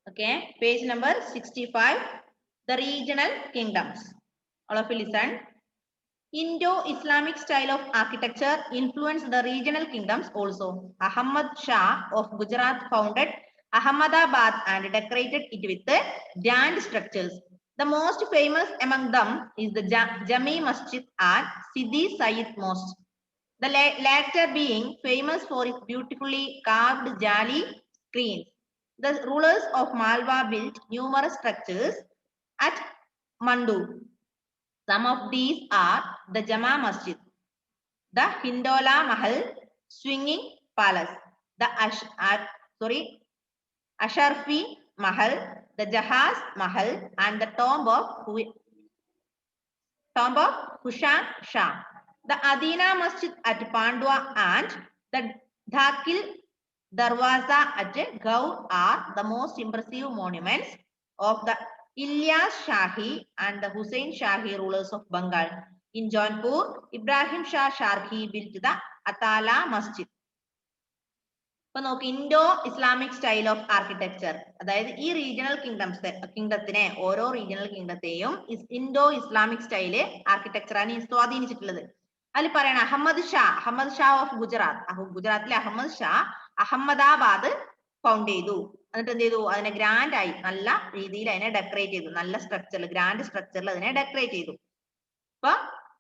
Okay, page number 65. The regional kingdoms. All of you listen. Indo-Islamic style of architecture influenced the regional kingdoms also. Ahmad Shah of Gujarat founded Ahmedabad and decorated it with grand structures. The most famous among them is the Jami Masjid and Sidi Said Mosque. The latter being famous for its beautifully carved jali screens. The rulers of Malwa built numerous structures at Mandu. Some of these are the Jama Masjid, the Hindola Mahal swinging palace, the Asharfi Mahal, the Jahaz Mahal, and the tomb of Hushan Shah, the Adina Masjid at Pandua and the Dhakil Darwaza at Gaur are the most impressive monuments of the Ilyas Shahi and the Hussein Shahi rulers of Bengal. In Jaunpur, Ibrahim Shah Sharhi built the Atala Masjid. ഇപ്പൊ നോക്ക് Indo Islamic style of architecture, അതായത് ഈ regional കിങ്ഡത്തിനെ ഓരോ regional കിങ്ഡത്തെയും Indo Islamic style ആർക്കിടെക്ചറാണ് സ്വാധീനിച്ചിട്ടുള്ളത്. അതിൽ പറയണ Ahmed Shah of ഗുജറാത്തിലെ Ahmad Shah Ahmedabad found ചെയ്തു. എന്നിട്ട് എന്ത് ചെയ്തു? അതിനെ ഗ്രാൻഡ് ആയി നല്ല രീതിയിൽ അതിനെ ഡെക്കറേറ്റ് ചെയ്തു. നല്ല സ്ട്രക്ചറിൽ, ഗ്രാൻഡ് സ്ട്രക്ചറിൽ അതിനെ ഡെക്കറേറ്റ് ചെയ്തു. അപ്പൊ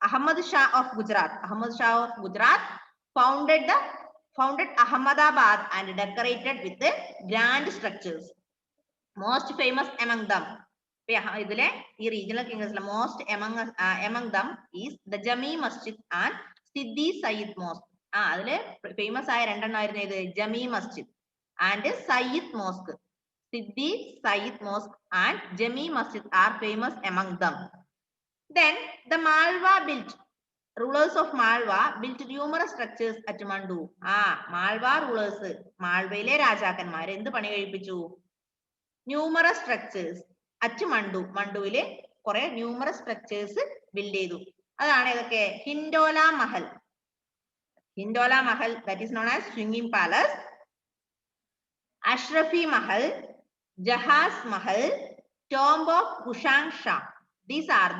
Ahmad Shah of Gujarat founded Ahmedabad and decorated with the grand structures. Most famous among them, ഇതിലെ ഈ regional kingdoms most among them is the Jami Masjid and Sidi Said Mosque. അതില് famous ആയ രണ്ടെണ്ണമായിരുന്നു ഇത് Jami Masjid and Said Mosque. Sidi Said Mosque and Jami Masjid are famous among them. Then the Malwa rulers of Malwa built numerous structures at Mandu. Malwa rulers, മാൾവയിലെ രാജാക്കന്മാർ എന്ത് പണി കഴിപ്പിച്ചു? Numerous structures at മണ്ടുവിലെ കുറെ numerous structures build ചെയ്തു. അതാണ് ഏതൊക്കെ? ഹിൻഡോല Mahal, that is known as swinging palace, Ashrafi Mahal, Jahaz Mahal, tomb of Hushan Shah. These are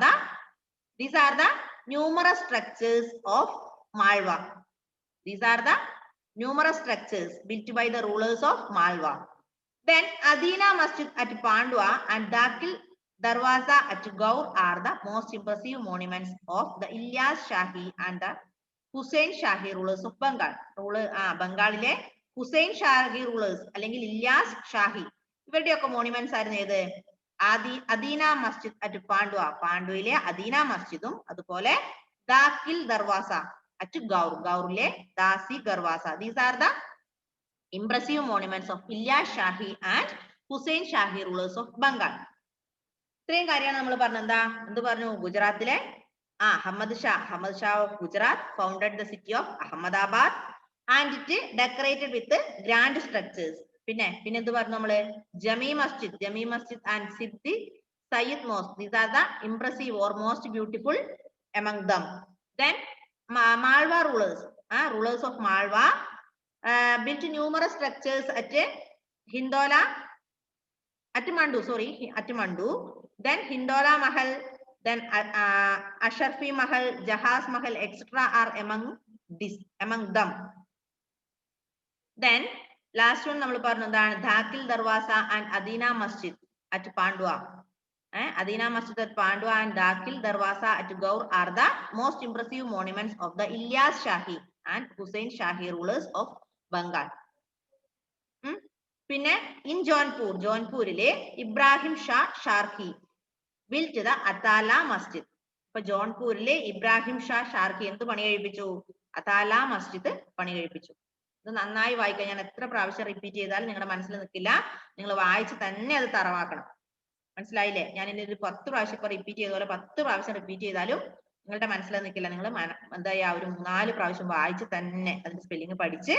the numerous structures of Malwa. These are the numerous structures built by the rulers of Malwa. Then Adina Masjid at Pandua and Dakil Darwaza at Gaur are the most impressive monuments of the Ilyas Shahi and the Hussein Shahi rulers of Bengal. ബംഗാളിലെ Hussain Shahi rulers അല്ലെങ്കിൽ ഇല്യാസ് ഷാഹി ഇവരുടെയൊക്കെ monuments ആയിരുന്നു ഏത്? Adeena Masjid at പാണ്ഡുവിലെ Adeena മസ്ജിദും അതുപോലെ ദാക്കിൽ Darwaza at ഗൗറിലെ ദാസി ഗർവാസ. These are the impressive monuments of Ilyas Shahi and Hussain Shahi rulers of Bengal. ഇത്രയും കാര്യമാണ് നമ്മൾ പറഞ്ഞത്. എന്ത് പറഞ്ഞു? ഗുജറാത്തിലെ Ahmad Shah of Gujarat founded the city of Ahmedabad and it decorated with grand structures. പിന്നെ എന്ത് പറഞ്ഞു നമ്മള്? Jami Masjid and Siddi Sayyid mosque. These are the impressive or most beautiful among them. Then Malwa rulers of Malwa built numerous structures at Hindola at Mandu. Then Hindola Mahal, then Asharfi Mahal, Jahaz Mahal, etc. are among them. Then last one നമ്മൾ പറഞ്ഞതാണ് Dakhil Darwaza and Adina Masjid at Pandua. Adina Masjid at Pandua and Dakil Darwaza at Gaur are the most impressive monuments of the Ilyas Shahi and Hussein Shahi rulers of Bengal. പിന്നെ in ജോൺപൂരിലെ Ibrahim Shah Sharqi built the Atala Masjid. ഇപ്പൊ ജോൺപൂരിലെ ഇബ്രാഹിം ഷാ ഷാർഖി എന്ത് പണി കഴിപ്പിച്ചു? അതാല മസ്ജിദ് പണി കഴിപ്പിച്ചു. ഇത് നന്നായി വായിക്കാൻ, ഞാൻ എത്ര പ്രാവശ്യം റിപ്പീറ്റ് ചെയ്താലും നിങ്ങളുടെ മനസ്സിൽ നിൽക്കില്ല. നിങ്ങൾ വായിച്ച് തന്നെ അത് തറവാക്കണം. മനസ്സിലായില്ലേ? ഞാൻ ഇനി ഒരു 10 പ്രാവശ്യം ഇപ്പൊ റിപ്പീറ്റ് ചെയ്ത പോലെ 10 പ്രാവശ്യം റിപ്പീറ്റ് ചെയ്താലും നിങ്ങളുടെ മനസ്സിൽ നിൽക്കില്ല. നിങ്ങൾ എന്താ ഒരു 3-4 പ്രാവശ്യം വായിച്ച് തന്നെ അതിന്റെ സ്പെല്ലിംഗ് പഠിച്ച്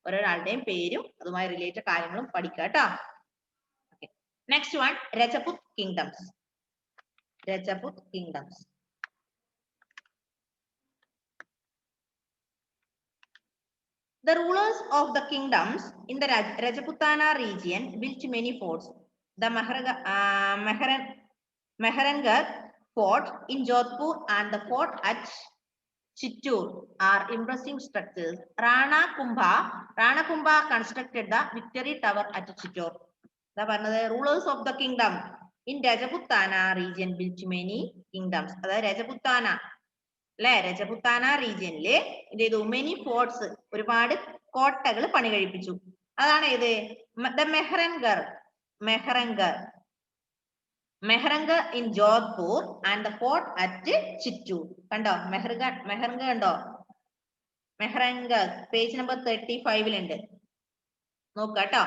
ഓരോരാളുടെയും പേരും അതുമായി റിലേറ്റഡ് കാര്യങ്ങളും പഠിക്കുക കേട്ടോ. Next one, Rajput kingdoms. The rulers of the kingdoms in the Rajputana region built many forts. the Mehrangarh fort in Jodhpur and the fort at Chittoor are impressive structures. Rana Kumbha constructed the Victory Tower at Chittoor. The rulers of the kingdom in Rajputana region built many kingdoms. That Rajputana region many forts ഒരുപാട് കോട്ടകൾ പണി കഴിപ്പിച്ചു. അതാണ് ഇത് the Mehrangarh in Jodhpur and the fort at Chittoor. കണ്ടോ Mehrangarh കണ്ടോ Mehrangarh page number 35 ലുണ്ട് നോക്കാട്ടോ.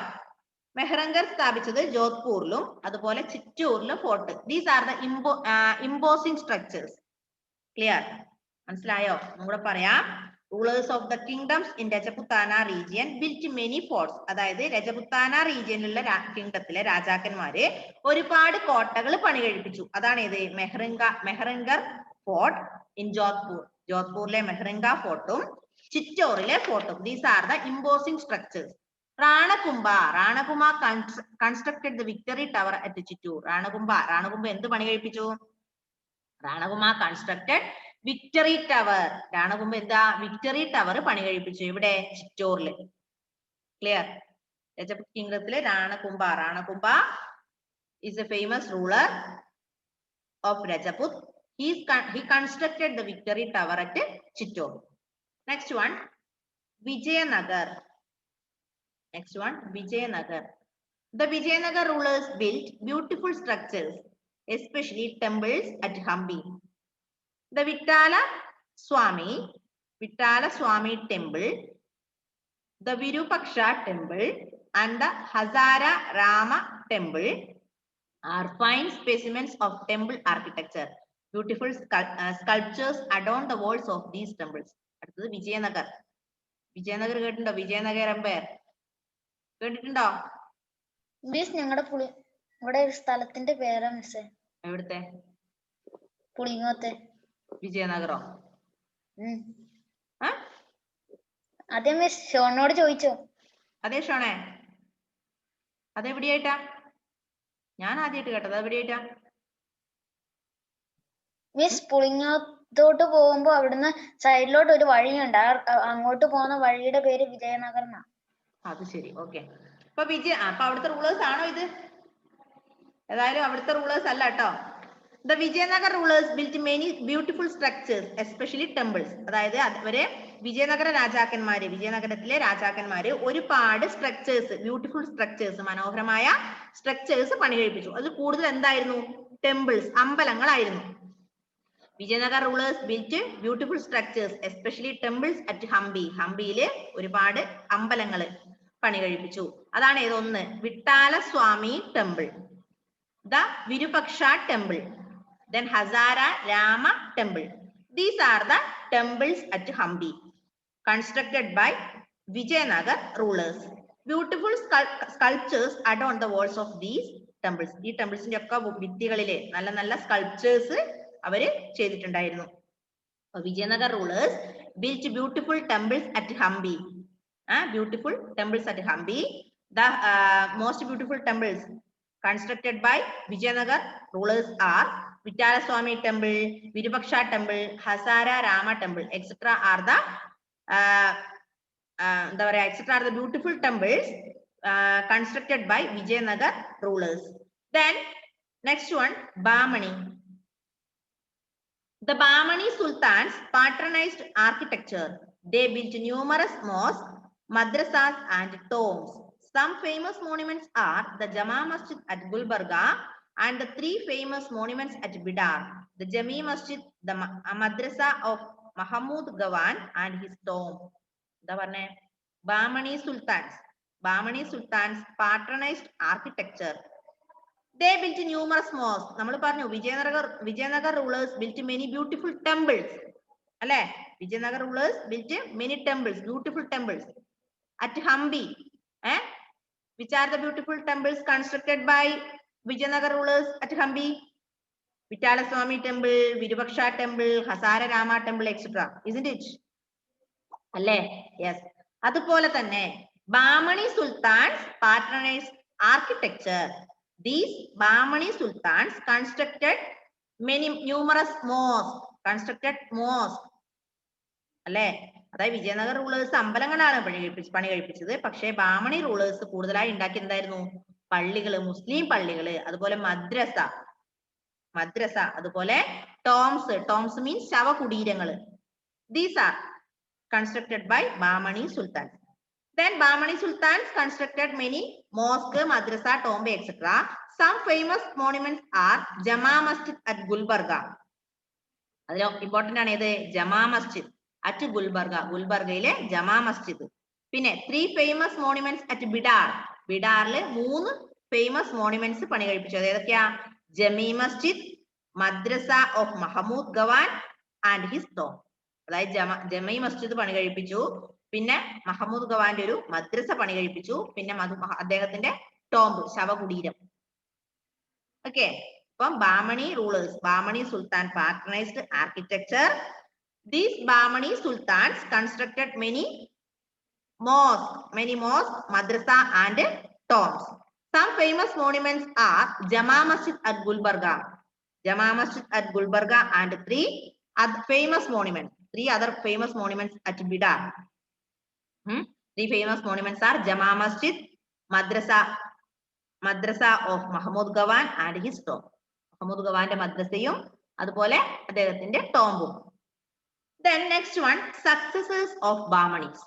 Mehrangarh സ്ഥാപിച്ചത് ജോധ്പൂരിലും അതുപോലെ ചിറ്റൂരിലും fort. These are the imposing structures. Clear? മനസ്സിലായോ? ഒന്നുകൂടെ പറയാം. Rulers of the kingdoms in Rajputana region built many forts. അതായത് രജപുത്താന റീജിയനിലുള്ള കിങ്ഡത്തിലെ രാജാക്കന്മാര് ഒരുപാട് കോട്ടകൾ പണി കഴിപ്പിച്ചു. അതാണ് ഇത് Mehrangarh ഫോർട്ട് ഇൻ ജോധ്പൂർ. ജോധ്പൂരിലെ Mehrangarh ഫോർട്ടും ചിറ്റോറിലെ ഫോർട്ടും. These are the imposing structures. Rana Kumbha constructed the Victory Tower at Chittoor. Rana Kumbha എന്ത് പണി കഴിപ്പിച്ചു? Rana Kumbha constructed Victory Tower. Rana Kumbha എന്താ Victory Tower പണി കഴിപ്പിച്ചു ഇവിടെ ചിറ്റോറില്. Clear? Rajaput Kingdomത്തിലെ Rana Kumbha is a famous ruler of Rajaput. He constructed the Victory Tower at Chittoor. Next one, Vijayanagar. The Vijayanagar rulers built beautiful structures, especially temples at Hampi. The Vittala Swami temple, the Virupaksha temple, and the Hazara Rama temple are fine specimens of temple architecture. Beautiful sculptures adorn the walls of these temples. അടുത്തത് Vijayanagar കേട്ടിട്ടുണ്ടോ? Vijayanagar Empire കേട്ടിട്ടുണ്ടോ? Miss ഞങ്ങളുടെ ഒരു സ്ഥലത്തിന്റെ പേരാ miss. എവിടുത്തെ? പുളിങ്ങോത്തെ. വിജയനഗരോ? അതെ miss, ഷോണോട് ചോദിച്ചോ? അതെ ഷോണേ, അതെവിടെയായിട്ടാ? ഞാൻ ആദ്യമായിട്ട് കേട്ടത്. അതെവിടെയായിട്ടാ മിസ്? പുളിങ്ങോത്തോട്ട് പോകുമ്പോ അവിടുന്ന് സൈഡിലോട്ട് ഒരു വഴിയുണ്ട്. അങ്ങോട്ട് പോകുന്ന വഴിയുടെ പേര് വിജയനഗർ എന്നാ. അത് ശരി, ഓക്കെ. അപ്പൊ അവിടുത്തെ റൂളേഴ്സ് ആണോ ഇത്? ഏതായാലും അവിടുത്തെ റൂളേഴ്സ് അല്ല കേട്ടോ. The Vijayanagar rulers built many beautiful structures, especially temples. അതായത് അവര് വിജയനഗരത്തിലെ രാജാക്കന്മാര് ഒരുപാട് സ്ട്രക്ചേഴ്സ്, ബ്യൂട്ടിഫുൾ സ്ട്രക്ചേഴ്സ്, മനോഹരമായ സ്ട്രക്ചേഴ്സ് പണി കഴിപ്പിച്ചു. അത് കൂടുതൽ എന്തായിരുന്നു? ടെമ്പിൾസ്, അമ്പലങ്ങളായിരുന്നു. Vijayanagar rulers built beautiful structures, especially temples at Hampi. ഹംപിയില് ഒരുപാട് അമ്പലങ്ങൾ പണി കഴിപ്പിച്ചു. അതാണ് ഏതൊന്ന്? Vittala Swami temple, the Virupaksha temple, then Hazara Rama temple. These are the temples at Hampi constructed by Vijayanagar rulers. Beautiful sculptures adorn the walls of these temples. ഈ ടെമ്പിൾസിന്റെ ഒക്കെ ഭിത്തികളിലെ നല്ല നല്ല സ്കൾപ്ചേഴ്സ് അവര് ചെയ്തിട്ടുണ്ടായിരുന്നു. Vijayanagar rulers built beautiful temples at Hampi. Beautiful temples at Hampi. The most beautiful temples constructed by Vijayanagar rulers are Vittala Swami temple, Virupaksha temple, Hazara Rama temple, etc. are the beautiful temples constructed by Vijayanagar rulers. Then next one, Bahmani. The Bahmani sultans patronized architecture. They built numerous mosques, madrasas, and tombs. Some famous monuments are the Jama Masjid at Gulbarga and the 3 famous monuments at Bidar: the Jami Masjid, the Madrasa of Mahmud Gawan, and his tomb. Bahmani sultans patronized architecture. They built numerous mosques. നമ്മൾ പറഞ്ഞു Vijayanagar rulers built many beautiful temples. അല്ലേ? Vijayanagar rulers built many temples, beautiful temples at Hampi. Which are the beautiful temples constructed by Vijayanagar rulers at Hampi? Vittala Swami temple, Virupaksha temple, Hazara Rama temple, etc. Isn't it? അല്ലേ? Yes. അതുപോലെ തന്നെ Bahmani sultans patronized architecture. These Bahmani sultans constructed many numerous mosques. Constructed mosques. അല്ലെ? അതായത് Vijayanagar rulers അമ്പലങ്ങളാണ് പണി കഴിപ്പിച്ചത്. പക്ഷേ ബാമണി rulers കൂടുതലായി ഉണ്ടാക്കി എന്തായിരുന്നു? പള്ളികള്, മുസ്ലിം പള്ളികള്, അതുപോലെ മദ്രസ, അതുപോലെ ടോംസ് മീൻസ് ശവകുടീരങ്ങള്. These are constructed by Bahmani sultans. Then Bahmani sultans constructed many mosque, madrasa, tomb, etc. Some famous monuments are Jama Masjid at Gulbarga. അതിൽ ഇമ്പോർട്ടന്റ് ആണ് ഏത്? ജമാ മസ്ജിദ് അറ്റ് ഗുൽബർഗ. ഗുൽബർഗയിലെ ജമാ മസ്ജിദ്. പിന്നെ 3 famous monuments at ബിഡാർ. ബിഡാറില് 3 ഫേമസ് മോണുമെന്റ്സ് പണി കഴിപ്പിച്ചു. അത് ഏതൊക്കെയാ? Jami Masjid, Madrasa of Mahmud Gawan and his tomb. അതായത് ജമീ മസ്ജിദ് പണി കഴിപ്പിച്ചു, പിന്നെ മഹമൂദ് ഗവാന്റെ ഒരു മദ്രസ പണി കഴിപ്പിച്ചു, പിന്നെ അദ്ദേഹത്തിന്റെ ടോംബ്, ശവകുടീരം. ഓക്കെ. അപ്പം Bahmani rulers, Bahmani Sultan patronized architecture. These Bahmani sultans constructed many mosques, madrasa and tombs. Some famous monuments are Jama Masjid at Gulbarga, and 3 other famous monuments. 3 other famous monuments at Bidar. 3 famous monuments are Jama Masjid, Madrasa of Mahmud Gawan and his tomb. Mahmud Gawan's madrasayum, അതുപോലെ അദ്ദേഹത്തിന്റെ ടോംബും. Then next one, successors of Bahmanis.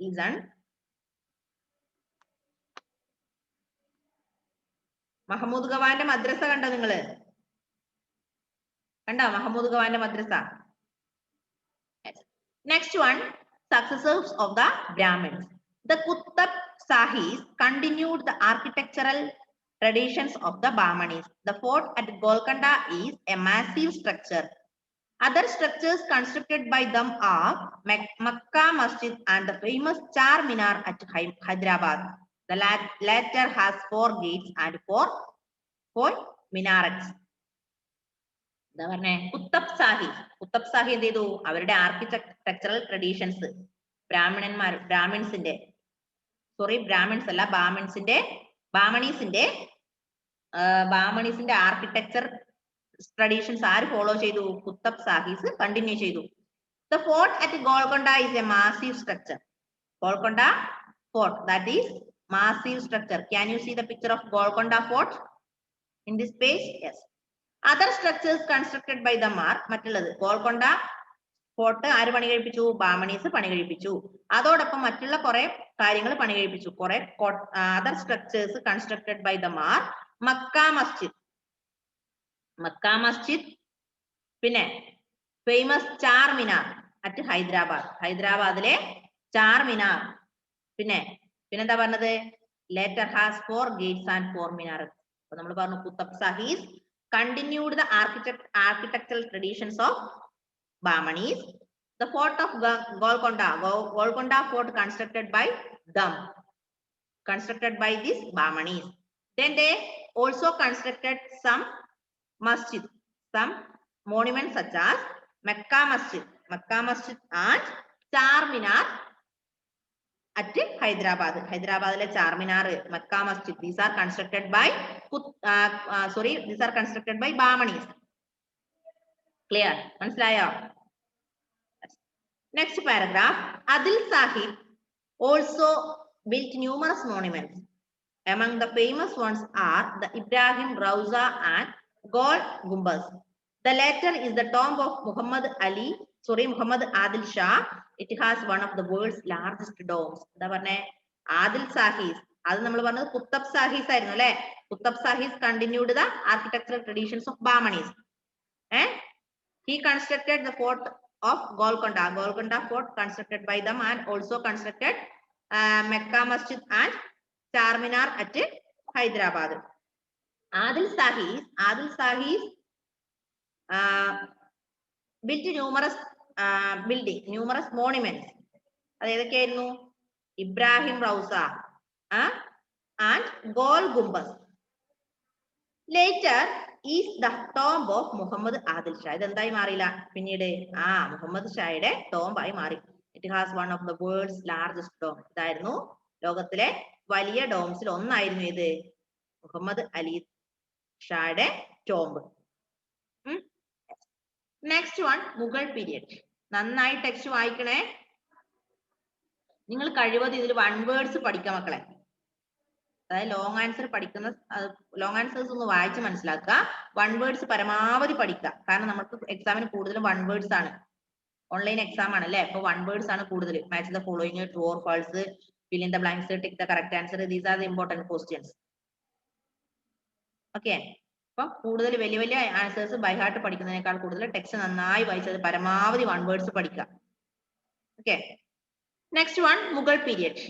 Listen. Mahmud Gawan's madrasa കണ്ടോ നിങ്ങള്? കണ്ടോ Mahmud Gawan's madrasa? Next one, successors of the Brahmins. The Qutb Shahis continued the architectural traditions of the Bahmanis. The fort at Golconda is a massive structure. Other structures constructed by them are Makkah Masjid and the famous Char Minar at Hyderabad. The latter has 4 gates and 4 minarets. Qutub Shahi എന്ത് ചെയ്തു? അവരുടെ architectural traditions ബ്രാഹ്മിൺസിന്റെ architecture traditions ആര് follow ചെയ്തു? Qutub ഷാഹീസ് continue ചെയ്തു. The fort at Golconda is a massive structure. Golconda fort, that is massive structure. Can you see the picture of Golconda fort in this page? Yes. Other structures constructed by them are മറ്റുള്ളത് Golconda fort ആര് പണി കഴിപ്പിച്ചു? ബാമണീസ് പണി കഴിപ്പിച്ചു. അതോടൊപ്പം മറ്റുള്ള കുറെ കാര്യങ്ങൾ പണി കഴിപ്പിച്ചു. കുറെ other structures constructed by them are Makkah Masjid, പിന്നെ famous Char Minar at ഹൈദരാബാദിലെ ചാർ മിനാർ. പിന്നെ എന്താ പറഞ്ഞത്? later has 4 gates and 4 minarets. അപ്പൊ നമ്മൾ പറഞ്ഞു Qutub ഷാഹീസ് continued the architectural traditions of Bahmanis. The fort of Golconda fort constructed by these Bahmanis. Then they also constructed some monuments such as Makkah Masjid and Char Minar at Hyderabad. Hyderabadile Char Minar, Makkah Masjid. These are constructed by Bahmanis. Clear? മനസ്സിലായോ? Next paragraph. Adil Sahib also built numerous monuments. Among the famous ones are the Ibrahim Rauza and Gol Gumbaz. The latter is the tomb of Muhammad Adil Shah. It has one of the world's largest domes. എന്താ പറഞ്ഞേ? ആദിൽ സാഹീസ്. അത് നമ്മൾ പറഞ്ഞത് കുത്തബ് ഷാഹീസ് ആയിരുന്നു അല്ലെ? Qutub ഷാഹീസ് continued the architectural traditions of Bahmanis. He constructed the fort of Golconda fort constructed by them, and also constructed Makkah Masjid and Char Minar at Hyderabad. Adil Sahis built numerous monuments. അതേതൊക്കെയായിരുന്നു? Ibrahim Rauza and Gol Gumbaz. Later is the tomb of Muhammad Adil Shah. ഇതെന്തായി മാറിയില്ല പിന്നീട്? മുഹമ്മദ് ഷായുടെ ടോംബായി മാറി. It has one of the world's largest tomb. ഇതായിരുന്നു ലോകത്തിലെ വലിയ ഡോംസിൽ ഒന്നായിരുന്നു ഏത്? മുഹമ്മദ് അലി ഷായുടെ tomb. Next one Mughal period. നന്നായി ടെക്സ്റ്റ് വായിക്കണേ. നിങ്ങൾ കഴിവത് ഇതിൽ വൺ വേർഡ്സ് പഠിക്കാം മക്കളെ. അതായത് ലോങ് ആൻസർ പഠിക്കുന്ന ലോങ് ആൻസേഴ്സ് ഒന്ന് വായിച്ച് മനസ്സിലാക്കുക. വൺ വേർഡ്സ് പരമാവധി പഠിക്കുക. കാരണം നമുക്ക് എക്സാമിന് കൂടുതലും വൺ വേർഡ്സ് ആണ്. ഓൺലൈൻ എക്സാം ആണ് അല്ലേ? അപ്പൊ വൺ വേർഡ്സ് ആണ് കൂടുതൽ. Match the following, true or false, fill in the blanks, tick the correct answer. These are the important questions. Okay. അപ്പൊ കൂടുതൽ വലിയ വലിയ ആൻസേഴ്സ് ബൈ ഹാർട്ട് പഠിക്കുന്നതിനേക്കാൾ കൂടുതൽ ടെക്സ്റ്റ് നന്നായി വായിച്ചത് പരമാവധി വൺ വേർഡ്സ് പഠിക്കുക. Okay. Next one Mughal period.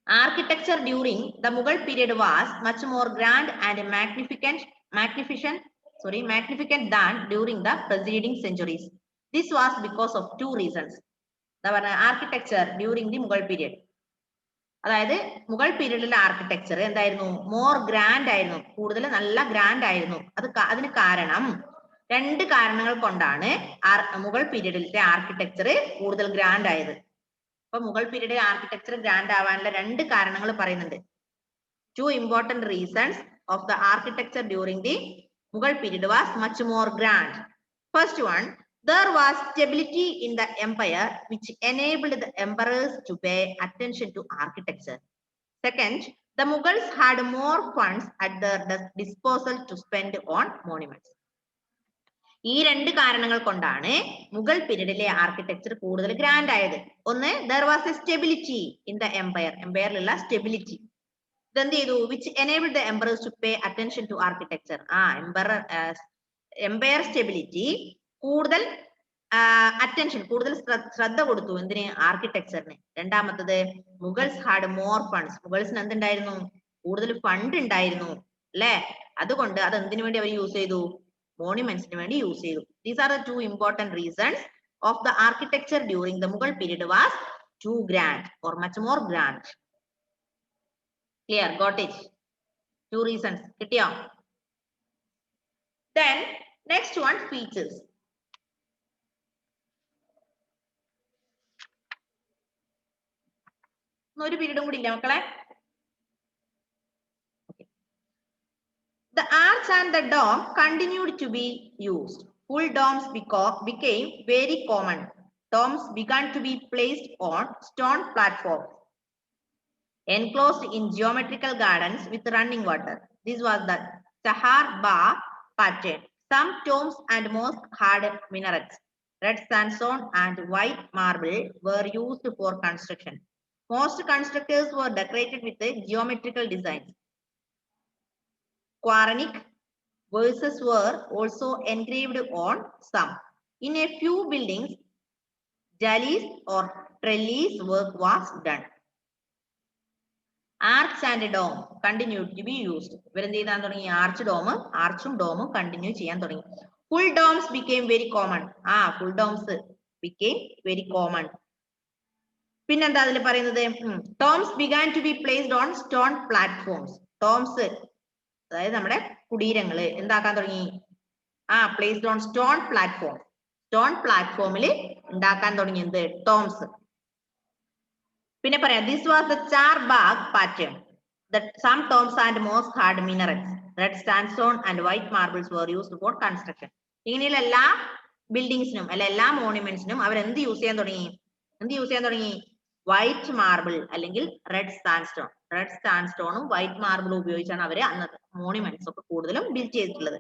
Architecture during the Mughal period was much more grand and magnificent than during the preceding centuries. This was because of two reasons. The architecture during the Mughal period. അതായത് മുഗൾ പീരീഡിലെ architecture എന്തായിരുന്നു? More grand ആയിരുന്നു, കൂടുതൽ നല്ല grand ആയിരുന്നു. അതിന് കാരണം രണ്ട് കാരണങ്ങൾ കൊണ്ടാണ് മുഗൾ പീരീഡിലത്തെ ആർക്കിടെക്ചർ കൂടുതൽ ഗ്രാൻഡ് ആയത്. അപ്പൊ മുഗൾ പീരീഡ് ആർക്കിടെക്ചർ ഗ്രാൻഡ് ആവാനുള്ള രണ്ട് കാരണങ്ങൾ പറയുന്നുണ്ട്. Two important reasons of the architecture during the Mughal period was much more grand. First one, there was stability in the empire which enabled the emperors to pay attention to architecture. Second, the Mughals had more funds at their disposal to spend on monuments. ഈ രണ്ട് കാരണങ്ങൾ കൊണ്ടാണ് മുഗൾ പീരീഡിലെ architecture കൂടുതൽ grand ആയത്. ഒന്ന്, there was a stability in the empire, എംപയറിലുള്ള stability. ഇതെന്ത് ചെയ്തു? which enabled the emperors to pay attention to architecture. Empire stability കൂടുതൽ അറ്റൻഷൻ, കൂടുതൽ ശ്രദ്ധ കൊടുത്തു എന്തിന്? ആർക്കിടെക്ചറിന്. രണ്ടാമത്തത്, മുഗൾസ് ഹാഡ് മോർ ഫണ്ട്സ്. മുഗൾസിന് എന്തുണ്ടായിരുന്നു? കൂടുതൽ ഫണ്ട് ഉണ്ടായിരുന്നു അല്ലെ? അതുകൊണ്ട് അത് എന്തിനു വേണ്ടി അവർ യൂസ് ചെയ്തു? മോണുമെന്റ്സിന് വേണ്ടി യൂസ് ചെയ്തു. These are the two important reasons of the architecture during the Mughal period was too grand or much more grand. Clear? Got it? Two reasons കിട്ടിയോ? Then next one, features. ഒരു പീരീഡും കൂടി ഇല്ല മക്കളെ. The arch and the dome continued to be used. Full domes became very common. Domes began to be placed on stone platforms enclosed in geometrical gardens with running water. This was the Chahar Bagh pattern. Some tombs and mosques had minarets. Red sandstone and white marble were used for construction. Most constructors were decorated with the geometrical designs. Quranic verses were also engraved on some. In a few buildings, jalis or trellis work was done. Arch and dome continued to be used. Archum dome continue ചെയ്യാൻ തുടങ്ങി. Full domes became very common. Full domes became very common. പിന്നെന്താ അതിൽ പറയുന്നത്? Tombs began to be placed on stone platforms. Tombs അതായത് നമ്മുടെ കുടീരങ്ങള് എന്താക്കാൻ തുടങ്ങി? Placed on stone platform. Stone പ്ലാറ്റ്ഫോമിൽ ഉണ്ടാക്കാൻ തുടങ്ങി എന്ത്? ടോംസ്. പിന്നെ പറയാം, this was the char bag pattern. Some tombs and mosques had minarets. Red sandstone and white marbles were used for construction. ഇങ്ങനെയുള്ള എല്ലാ ബിൽഡിങ്സിനും അല്ല എല്ലാ മോണുമെന്റ്സിനും അവർ എന്ത് യൂസ് ചെയ്യാൻ തുടങ്ങി? വൈറ്റ് മാർബിൾ അല്ലെങ്കിൽ റെഡ് സാൻഡ്സ്റ്റോൺ. റെഡ് സാൻഡ്സ്റ്റോണും വൈറ്റ് മാർബിളും ഉപയോഗിച്ചാണ് അവര് അന്നത്തെ മോണുമെന്റ്സ് ഒക്കെ കൂടുതലും ബിൽഡ് ചെയ്തിട്ടുള്ളത്.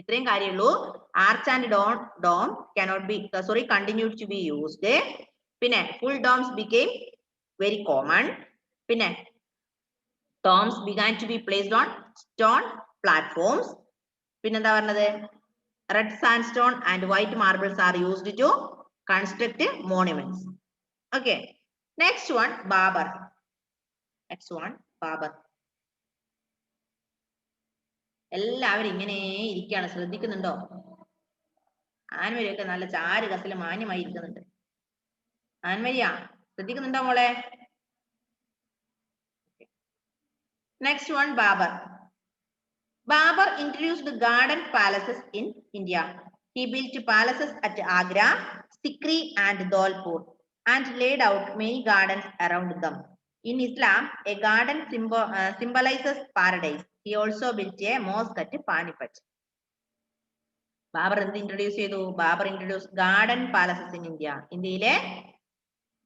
ഇത്രയും കാര്യമുള്ളൂ. Arch and dome continued to be used. പിന്നെ full domes became very common. പിന്നെ tombs began to be placed on stone platforms. പിന്നെന്താ പറഞ്ഞത്? red sandstone and white marbles are used to construct monuments. Okay. Next one, Babur. എല്ലാവരും ഇങ്ങനെ ഇരിക്കുകയാണ്, ശ്രദ്ധിക്കുന്നുണ്ടോ? ആൻമരിയൊക്കെ നല്ല ചാര് കസിൽ മാന്യമായി ഇരിക്കുന്നുണ്ട്. ആൻമരിയാ, ശ്രദ്ധിക്കുന്നുണ്ടോ മോളെ? Next one, Babur. Babur introduced garden palaces in India. He built palaces at Agra, Sikri and Dholpur and laid out many gardens around them. In Islam, a garden symbolizes paradise. He also built a mosque at Panipat. Babur എന്ത് introduce ചെയ്തു? Babur introduce garden palaces in India. ഇന്ത്യയിലെ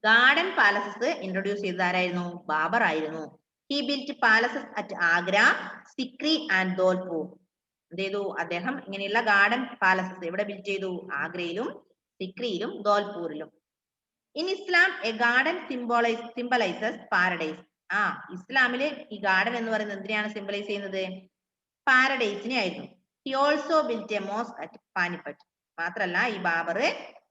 garden palaces introduce ചെയ്തത് ആരായിരുന്നു? ബാബർ ആയിരുന്നു. He built palaces at Agra, Sikri and Dholpur. എന്ത് ചെയ്തു? അദ്ദേഹം ഇങ്ങനെയുള്ള ഗാർഡൻ പാലസസ് എവിടെ ബിൽറ്റ് ചെയ്തു? ആഗ്രയിലും സിക്രിയിലും ധോൽപൂരിലും. In Islam a garden symbolises paradise. ഇസ്ലാമില് ഈ ഗാർഡൻ എന്ന് പറയുന്നത് എന്തിനെയാണ് സിംബലൈസ് ചെയ്യുന്നത്? പാരഡൈസിനെ ആയിരുന്നു. He also built a mosque at Panipat. മാത്രല്ല ഈ ബാബർ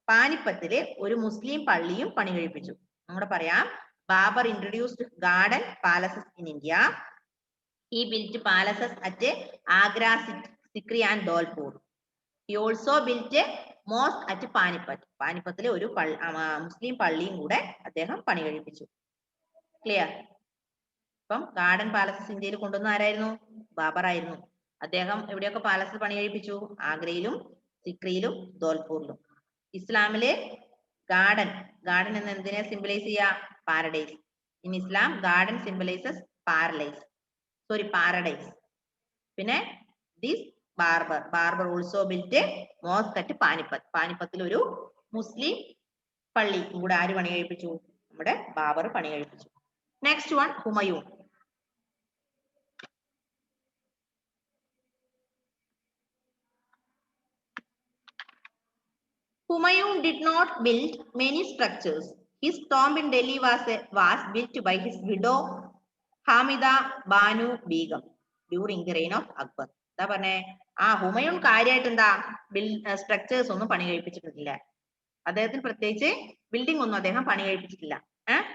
പാനിപ്പത്തില് ഒരു മുസ്ലിം പള്ളിയും പണി കഴിപ്പിച്ചു. നമ്മുടെ പറയാം, Babur introduced garden palaces in India. He built palaces at Agra, Sikri and Dholpur. He also built mosque at Panipat. പാനിപ്പത്തിലെ ഒരു മുസ്ലിം പള്ളിയും കൂടെ അദ്ദേഹം പണി കഴിപ്പിച്ചു. ക്ലിയർ? അപ്പം ഗാർഡൻ പാലസസ് ഇന്ത്യയിൽ കൊണ്ടുവന്ന ആരായിരുന്നു? ബാബർ ആയിരുന്നു. അദ്ദേഹം എവിടെയൊക്കെ പാലസ് പണി കഴിപ്പിച്ചു? ആഗ്രയിലും സിക്രിയിലും ധോൽപൂരിലും. ഇസ്ലാമിലെ ഗാർഡൻ എന്ന് എന്തിനെ സിംബലൈസ് ചെയ്യാ? Paradise. In Islam garden symbolises paradise. പിന്നെ this Babur also built mosque at Panipat. പാനിപ്പത്തിൽ ഒരു മുസ്ലിം പള്ളി കൂടെ ആര് പണി കഴിപ്പിച്ചു? നമ്മുടെ ബാബർ പണി കഴിപ്പിച്ചു. Next one, Humayun. Humayun did not build many structures. His tomb in Delhi was built by his widow Hamida Banu Begum during the reign of Akbar. എന്താ പറഞ്ഞേ? ഹുമയൂൺ കാര്യമായിട്ട് എന്താ സ്ട്രക്ചേഴ്സ് ഒന്നും പണി കഴിപ്പിച്ചിട്ടില്ല. അദ്ദേഹത്തിന് പ്രത്യേകിച്ച് ബിൽഡിംഗ് ഒന്നും അദ്ദേഹം പണി കഴിപ്പിച്ചിട്ടില്ല.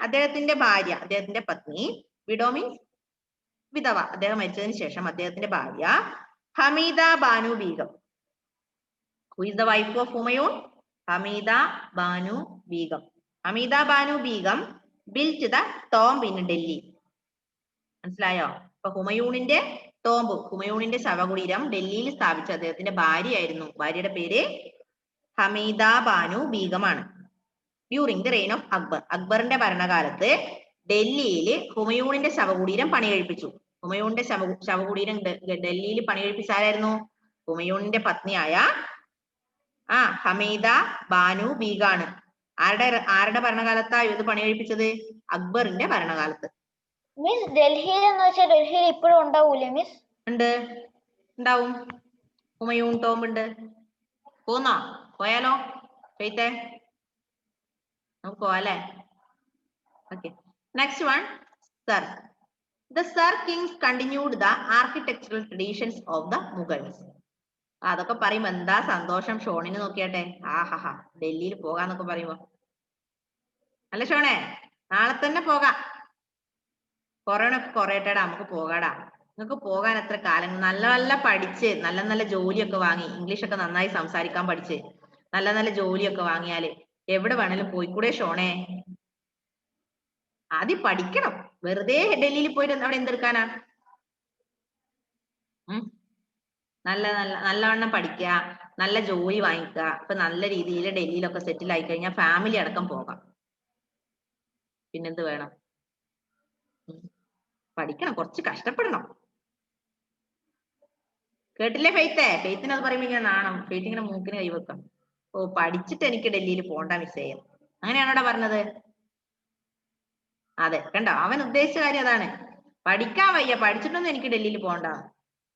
അദ്ദേഹത്തിന്റെ ഭാര്യ, അദ്ദേഹത്തിന്റെ പത്നി, വിഡോ മീൻസ് വിധവ, അദ്ദേഹം മരിച്ചതിന് ശേഷം അദ്ദേഹത്തിന്റെ ഭാര്യ Hameeda Banu Begum. Who is the wife of Humayun? Hamida Banu Begum. Hamida Banu Begum built the tomb in Delhi. മനസ്സിലായോ? അപ്പൊ ഹുമയൂണിന്റെ ടോംബ്, ഹുമയൂണിന്റെ ശവകുടീരം ഡൽഹിയിൽ സ്ഥാപിച്ച അദ്ദേഹത്തിന്റെ ഭാര്യയായിരുന്നു. ഭാര്യയുടെ പേര് ഹമീദ ബാനു ബീഗമാണ്. During the reign of Akbar. അക്ബറിന്റെ ഭരണകാലത്ത് ഡൽഹിയിൽ ഹുമയൂണിന്റെ ശവകുടീരം പണി കഴിപ്പിച്ചു. ഹുമയൂണിന്റെ ശവകുടീരം ഡൽഹിയിൽ പണി കഴിപ്പിച്ച ആരായിരുന്നു? ഹുമയൂണിന്റെ പത്നിയായ ഹമീദ ബാനു ബീഗാണ്. ആരുടെ ഭരണകാലത്താ ഇത് പണി കഴിപ്പിച്ചത്? അക്ബറിന്റെ ഭരണകാലത്ത്. മിസ് ഡൽഹിയിൽ എന്ന് വെച്ചാൽ ഡൽഹിയിൽ ഇപ്പോഴും ഉണ്ടാവൂലേ മിസ്? ഉണ്ട്, ഉണ്ടാവും. ഹുമയൂൺ ടോംബ് ഉണ്ട്. പോയാലോ? ഫെയ്ത്തെ, നമുക്ക് പോവാല്ലേ? Okay. Next one, sir. The Sir kings continued the architectural traditions of the Mughals. അതൊക്കെ പറയുമ്പോ എന്താ സന്തോഷം ഷോണിന്. നോക്കിയാട്ടെ, ഡൽഹിയിൽ പോകാന്നൊക്കെ പറയുമ്പോ അല്ല ഷോണേ, നാളെ തന്നെ പോകാം. കൊറോണ ഒക്കെ കുറയട്ടേടാ, നമുക്ക് പോകാടാ. നിങ്ങൾക്ക് പോകാൻ എത്ര കാലം? നല്ല നല്ല പഠിച്ച് നല്ല നല്ല ജോലിയൊക്കെ വാങ്ങി, ഇംഗ്ലീഷ് ഒക്കെ നന്നായി സംസാരിക്കാൻ പഠിച്ച് നല്ല നല്ല ജോലിയൊക്കെ വാങ്ങിയാല് എവിടെ വേണേലും പോയിക്കൂടെ ഷോണേ? ആദ്യം പഠിക്കണം. വെറുതെ ഡൽഹിയിൽ പോയിട്ട് അവിടെ എന്തെടുക്കാനാ? നല്ലവണ്ണം പഠിക്കുക, നല്ല ജോലി വാങ്ങിക്കുക. ഇപ്പൊ നല്ല രീതിയിൽ ഡൽഹിയിലൊക്കെ സെറ്റിൽ ആയി കഴിഞ്ഞാൽ ഫാമിലി അടക്കം പോകാം. പിന്നെന്ത് വേണം? പഠിക്കണം, കുറച്ച് കഷ്ടപ്പെടണം. കേട്ടില്ലേ ഫെയ്ത്തെ? ഫെയ്ത്തിന് അത് പറയുമ്പോ ഇങ്ങനെ നാണം. ഫെയ്ത്ത് ഇങ്ങനെ മൂക്കിന് കൈവെക്കാം. പഠിച്ചിട്ട് എനിക്ക് ഡൽഹിയിൽ പോണ്ട മിസ്സേ, അങ്ങനെയാണോടാ പറഞ്ഞത്? അതെ, കണ്ടോ, അവൻ ഉദ്ദേശിച്ച കാര്യം അതാണ്. പഠിക്കാൻ വയ്യ, പഠിച്ചിട്ടൊന്നും എനിക്ക് ഡൽഹിയിൽ പോകണ്ട.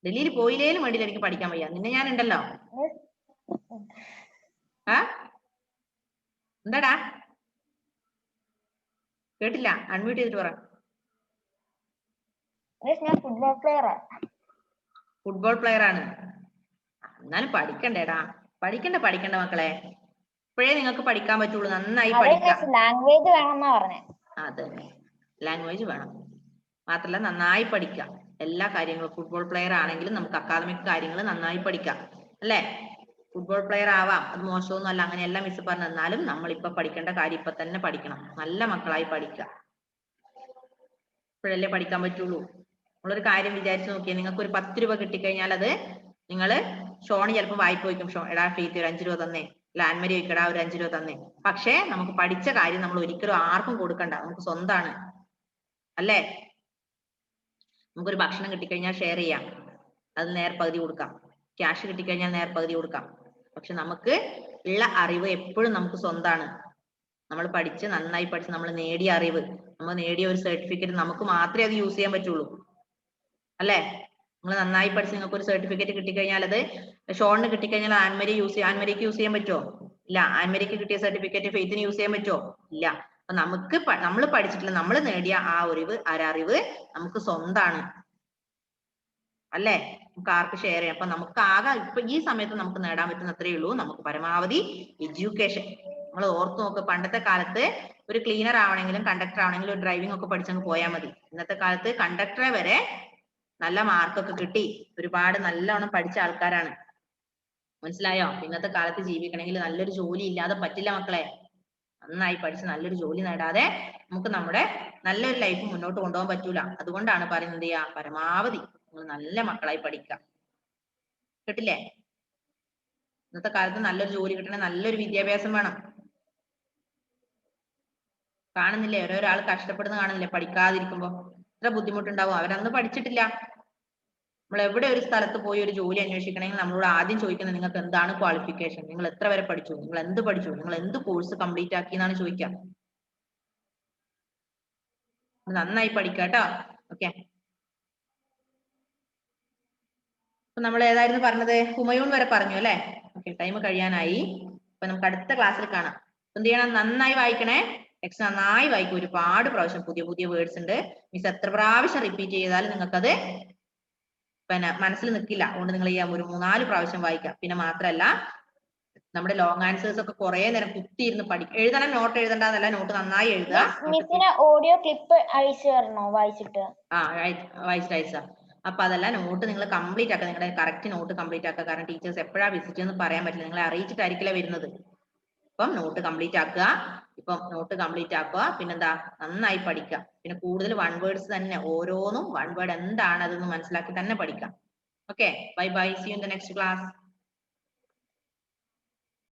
ഡൽഹിയിൽ പോയില്ലേലും വേണ്ടില്ല, എനിക്ക് പഠിക്കാൻ വയ്യ. നിന്നെ ഞാൻ ഉണ്ടല്ലോ. എന്താടാ? കേട്ടില്ല, അൺമ്യൂട്ട് ചെയ്തിട്ട് പറ. ഫുട്ബോൾ പ്ലെയർ ആണ്. എന്നാലും പഠിക്കണ്ടേടാ, പഠിക്കണ്ട മക്കളെ. ഇപ്പോഴേ നിങ്ങൾക്ക് പഠിക്കാൻ പറ്റുള്ളൂ. നന്നായി പഠിക്കാം. ലാംഗ്വേജ് വേണമെന്നാ പറഞ്ഞേ. അതെ, ലാംഗ്വേജ് വേണം. മാത്രല്ല നന്നായി പഠിക്കാം എല്ലാ കാര്യങ്ങളും. ഫുട്ബോൾ പ്ലെയർ ആണെങ്കിലും നമുക്ക് അക്കാദമിക് കാര്യങ്ങൾ നന്നായി പഠിക്കാം അല്ലേ? ഫുട്ബോൾ പ്ലെയർ ആവാം, അത് മോശമൊന്നും അല്ല. അങ്ങനെയല്ല മിസ് പറഞ്ഞു. എന്നാലും നമ്മൾ ഇപ്പൊ പഠിക്കേണ്ട കാര്യം ഇപ്പൊ തന്നെ പഠിക്കണം. നല്ല മക്കളായി പഠിക്കുക. ഇപ്പോഴല്ലേ പഠിക്കാൻ പറ്റുള്ളൂ. നമ്മളൊരു കാര്യം വിചാരിച്ചു നോക്കിയാൽ, നിങ്ങൾക്ക് ഒരു 10 രൂപ കിട്ടിക്കഴിഞ്ഞാൽ അത് നിങ്ങൾ ഷോണി ചിലപ്പോൾ വായ്പ വയ്ക്കും. എടാ ഫീത്ത് ഒരു 5 രൂപ തന്നേ, ലാൻമരി വയ്ക്കടാ ഒരു 5 രൂപ തന്നേ. പക്ഷേ നമുക്ക് പഠിച്ച കാര്യം നമ്മൾ ഒരിക്കലും ആർക്കും കൊടുക്കണ്ട, നമുക്ക് സ്വന്തമാണ്. അല്ലേ? നമുക്കൊരു ഭക്ഷണം കിട്ടിക്കഴിഞ്ഞാൽ ഷെയർ ചെയ്യാം, അത് നേർപകുതി കൊടുക്കാം. ക്യാഷ് കിട്ടിക്കഴിഞ്ഞാൽ നേർപകുതി കൊടുക്കാം. പക്ഷെ നമുക്ക് ഉള്ള അറിവ് എപ്പോഴും നമുക്ക് സ്വന്തമാണ്. നമ്മൾ പഠിച്ച് നന്നായി പഠിച്ച് നമ്മൾ നേടിയ അറിവ്, നമ്മൾ നേടിയ ഒരു സർട്ടിഫിക്കറ്റ് നമുക്ക് മാത്രമേ അത് യൂസ് ചെയ്യാൻ പറ്റുള്ളൂ. അല്ലേ? നിങ്ങൾ നന്നായി പഠിച്ച് നിങ്ങൾക്ക് ഒരു സർട്ടിഫിക്കറ്റ് കിട്ടിക്കഴിഞ്ഞാൽ അത് ഷോണിന് കിട്ടിക്കഴിഞ്ഞാൽ ആൻമരിക്ക് യൂസ് ചെയ്യാൻ പറ്റുമോ? ഇല്ല. ആൻമരിക്ക് കിട്ടിയ സർട്ടിഫിക്കറ്റ് ഫെയ്ത്തിന് യൂസ് ചെയ്യാൻ പറ്റുമോ? ഇല്ല. അപ്പൊ നമുക്ക് നമ്മൾ പഠിച്ചിട്ടുള്ള നമ്മൾ നേടിയ ആ അറിവ് നമുക്ക് സ്വന്തമാണ്. അല്ലേ? നമുക്ക് ആർക്ക് ഷെയർ ചെയ്യാം. അപ്പൊ നമുക്ക് ആകെ ഇപ്പൊ ഈ സമയത്ത് നമുക്ക് നേടാൻ പറ്റുന്ന അത്രയേ ഉള്ളൂ. നമുക്ക് പരമാവധി എഡ്യൂക്കേഷൻ. നമ്മൾ ഓർത്ത് നോക്ക്, പണ്ടത്തെ കാലത്ത് ഒരു ക്ലീനർ ആവണമെങ്കിലും കണ്ടക്ടർ ആവണമെങ്കിലും ഒരു ഡ്രൈവിംഗ് ഒക്കെ പഠിച്ചങ്ങ് പോയാൽ മതി. ഇന്നത്തെ കാലത്ത് കണ്ടക്ടറെ വരെ നല്ല മാർക്കൊക്കെ കിട്ടി ഒരുപാട് നല്ലോണം പഠിച്ച ആൾക്കാരാണ്. മനസ്സിലായോ? ഇന്നത്തെ കാലത്ത് ജീവിക്കണമെങ്കിൽ നല്ലൊരു ജോലി ഇല്ലാതെ പറ്റില്ല മക്കളെ. നന്നായി പഠിച്ച് നല്ലൊരു ജോലി നേടാതെ നമുക്ക് നമ്മുടെ നല്ലൊരു ലൈഫ് മുന്നോട്ട് കൊണ്ടുപോകാൻ പറ്റൂല. അതുകൊണ്ടാണ് പറയുന്നത് പരമാവധി നിങ്ങൾ നല്ല മക്കളായി പഠിക്കുക. കേട്ടില്ലേ? ഇന്നത്തെ കാലത്ത് നല്ലൊരു ജോലി കിട്ടണേ നല്ലൊരു വിദ്യാഭ്യാസം വേണം. കാണുന്നില്ലേ ഓരോരാൾ കഷ്ടപ്പെടുന്ന കാണുന്നില്ലേ പഠിക്കാതിരിക്കുമ്പോ എത്ര ബുദ്ധിമുട്ടുണ്ടാവും. അവരന്ന് പഠിച്ചിട്ടില്ല. നമ്മൾ എവിടെ ഒരു സ്ഥലത്ത് പോയി ഒരു ജോലി അന്വേഷിക്കണമെങ്കിൽ നമ്മളോട് ആദ്യം ചോദിക്കുന്നത് നിങ്ങൾക്ക് എന്താണ് ക്വാളിഫിക്കേഷൻ, നിങ്ങൾ എത്ര വരെ പഠിച്ചു, നിങ്ങൾ എന്ത് പഠിച്ചു, നിങ്ങൾ എന്ത് കോഴ്സ് കംപ്ലീറ്റ് ആക്കി എന്നാണ് ചോദിക്കുക. നന്നായി പഠിക്കുക കേട്ടോ. ഓക്കെ, അപ്പൊ നമ്മൾ ഏതായിരുന്നു പറഞ്ഞത്? ഹുമയൂൺ വരെ പറഞ്ഞു അല്ലെ? ഓക്കെ, ടൈം കഴിയാനായി. അപ്പൊ നമുക്ക് അടുത്ത ക്ലാസ്സിൽ കാണാം. എന്ത് ചെയ്യണം? നന്നായി വായിക്കണേ. ടെക്സ്റ്റ് നന്നായി വായിക്കും. ഒരുപാട് പ്രാവശ്യം പുതിയ പുതിയ വേർഡ്സ് ഉണ്ട്. മിസ് എത്ര പ്രാവശ്യം റിപ്പീറ്റ് ചെയ്താലും നിങ്ങൾക്കത് പിന്നെ മനസ്സിൽ നിൽക്കില്ല. അതുകൊണ്ട് നിങ്ങൾ ഒരു 3-4 പ്രാവശ്യം വായിക്കാം. പിന്നെ മാത്രല്ല നമ്മുടെ ലോങ് ആൻസേഴ്സ് ഒക്കെ കുറെ നേരം കുത്തിയിരുന്ന് പഠിക്കും. എഴുതണം, നോട്ട് എഴുതണ്ടെന്നല്ല, നോട്ട് നന്നായി എഴുതുക. ഓഡിയോ ക്ലിപ്പ് അയച്ചു തരണോ വായിച്ചിട്ട്? വായിച്ചിട്ട് അയച്ചാ. അപ്പൊ അതല്ല, നോട്ട് നിങ്ങൾ കംപ്ലീറ്റ് ആക്കുക. നിങ്ങളുടെ കറക്റ്റ് നോട്ട് കംപ്ലീറ്റ് ആക്കുക. കാരണം ടീച്ചേഴ്സ് എപ്പോഴാ വിസിറ്റ് എന്ന് പറയാൻ പറ്റില്ല. നിങ്ങളെ അറിയിച്ചിട്ടായിരിക്കില്ല വരുന്നത്. അപ്പം നോട്ട് കംപ്ലീറ്റ് ആക്കുക. ഇപ്പം നോട്ട് കംപ്ലീറ്റ് ആക്കുക. പിന്നെന്താ? നന്നായി പഠിക്കുക. പിന്നെ കൂടുതൽ വൺ വേർഡ്സ് തന്നെ, ഓരോന്നും വൺ വേർഡ് എന്താണ് അതെന്ന് മനസ്സിലാക്കി തന്നെ പഠിക്കാം. Okay, bye bye, see you in the next class.